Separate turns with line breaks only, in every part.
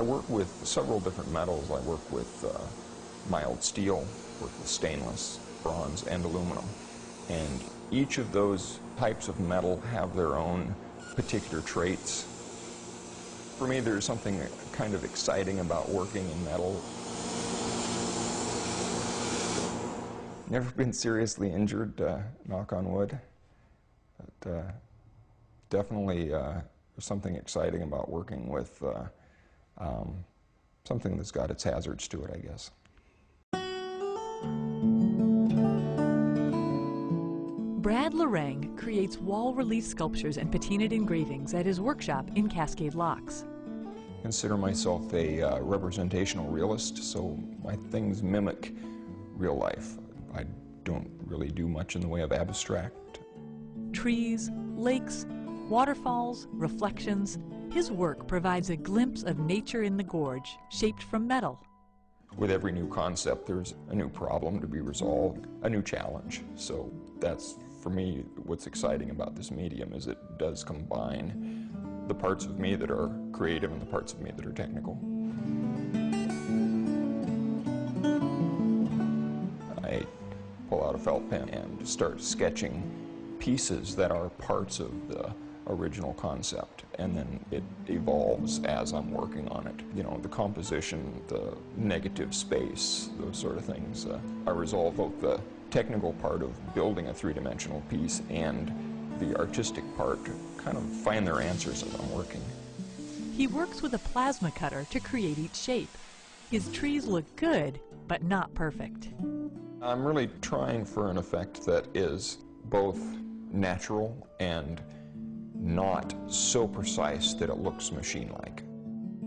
I work with several different metals. I work with mild steel, work with stainless, bronze, and aluminum. And each of those types of metal have their own particular traits. For me, there's something kind of exciting about working in metal. Never been seriously injured, knock on wood. But definitely there's something exciting about working with something that's got its hazards to it, I guess.
Brad Lorang creates wall relief sculptures and patinaed engravings at his workshop in Cascade Locks.
I consider myself a representational realist, so my things mimic real life. I don't really do much in the way of abstract.
Trees, lakes, waterfalls, reflections. His work provides a glimpse of nature in the gorge, shaped from metal.
With every new concept, there's a new problem to be resolved, a new challenge. So that's, for me, what's exciting about this medium is it does combine the parts of me that are creative and the parts of me that are technical. I pull out a felt pen and start sketching pieces that are parts of the original concept, and then it evolves as I'm working on it. You know, the composition, the negative space, those sort of things. I resolve both the technical part of building a three-dimensional piece and the artistic part to kind of find their answers as I'm working.
He works with a plasma cutter to create each shape. His trees look good, but not perfect.
I'm really trying for an effect that is both natural and not so precise that it looks machine-like.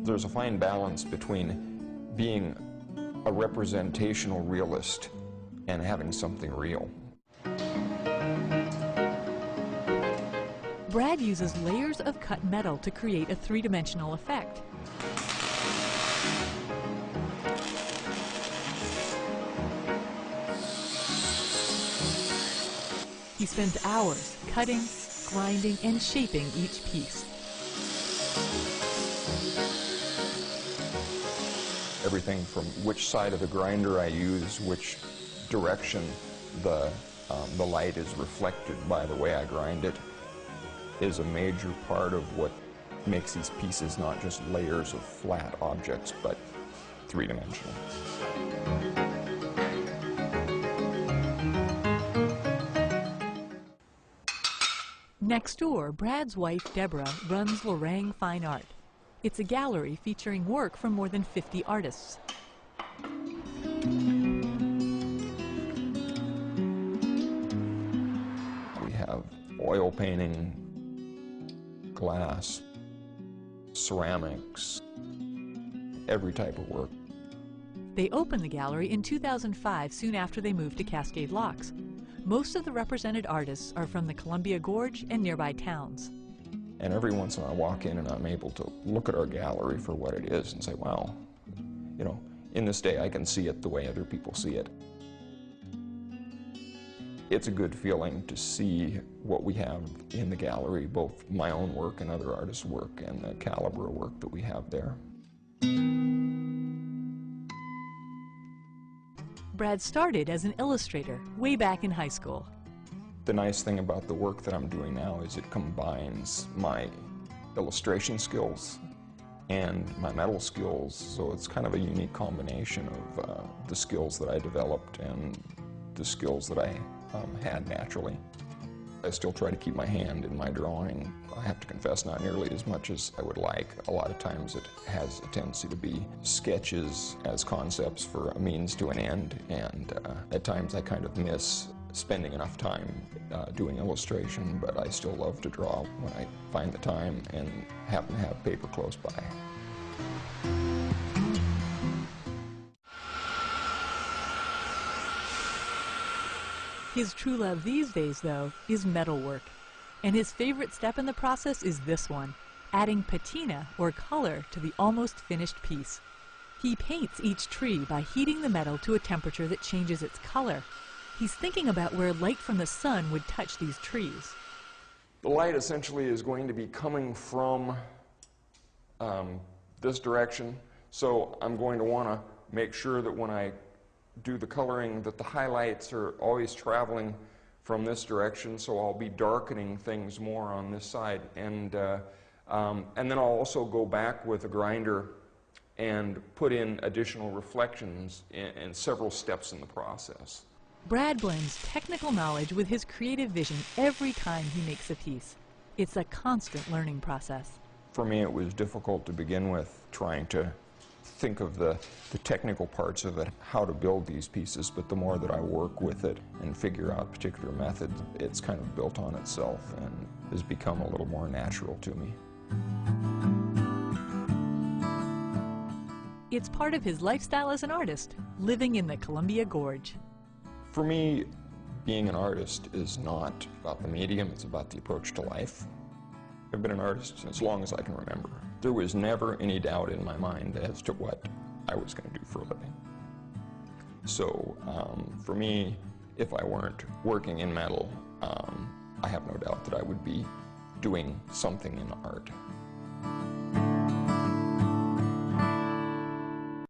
There's a fine balance between being a representational realist and having something real.
Brad uses layers of cut metal to create a three-dimensional effect. He spends hours cutting, grinding, and shaping each piece.
Everything from which side of the grinder I use, which direction the light is reflected by the way I grind it, is a major part of what makes these pieces not just layers of flat objects, but three-dimensional.
Next door, Brad's wife, Deborah, runs Lorang Fine Art. It's a gallery featuring work from more than 50 artists.
We have oil painting, glass, ceramics, every type of work.
They opened the gallery in 2005, soon after they moved to Cascade Locks. Most of the represented artists are from the Columbia Gorge and nearby towns.
And every once in a while I walk in and I'm able to look at our gallery for what it is and say, wow, you know, in this day I can see it the way other people see it. It's a good feeling to see what we have in the gallery, both my own work and other artists' work, and the caliber of work that we have there.
Brad started as an illustrator way back in high school.
The nice thing about the work that I'm doing now is it combines my illustration skills and my metal skills, so it's kind of a unique combination of the skills that I developed and the skills that I had naturally. I still try to keep my hand in my drawing. I have to confess, not nearly as much as I would like. A lot of times it has a tendency to be sketches as concepts for a means to an end, and at times I kind of miss spending enough time doing illustration, but I still love to draw when I find the time and happen to have paper close by.
His true love these days, though, is metalwork. And his favorite step in the process is this one, adding patina, or color, to the almost finished piece. He paints each tree by heating the metal to a temperature that changes its color. He's thinking about where light from the sun would touch these trees.
The light essentially is going to be coming from the this direction. So I'm going to want to make sure that when I do the coloring that the highlights are always traveling from this direction, so I'll be darkening things more on this side. And then I'll also go back with a grinder and put in additional reflections in several steps in the process.
Brad blends technical knowledge with his creative vision every time he makes a piece. It's a constant learning process.
For me, it was difficult to begin with, trying to think of the technical parts of it, how to build these pieces, but the more that I work with it and figure out particular methods, it's kind of built on itself and has become a little more natural to me.
It's part of his lifestyle as an artist, living in the Columbia Gorge.
For me, being an artist is not about the medium, it's about the approach to life. I've been an artist as long as I can remember. There was never any doubt in my mind as to what I was going to do for a living. So for me, if I weren't working in metal, I have no doubt that I would be doing something in art.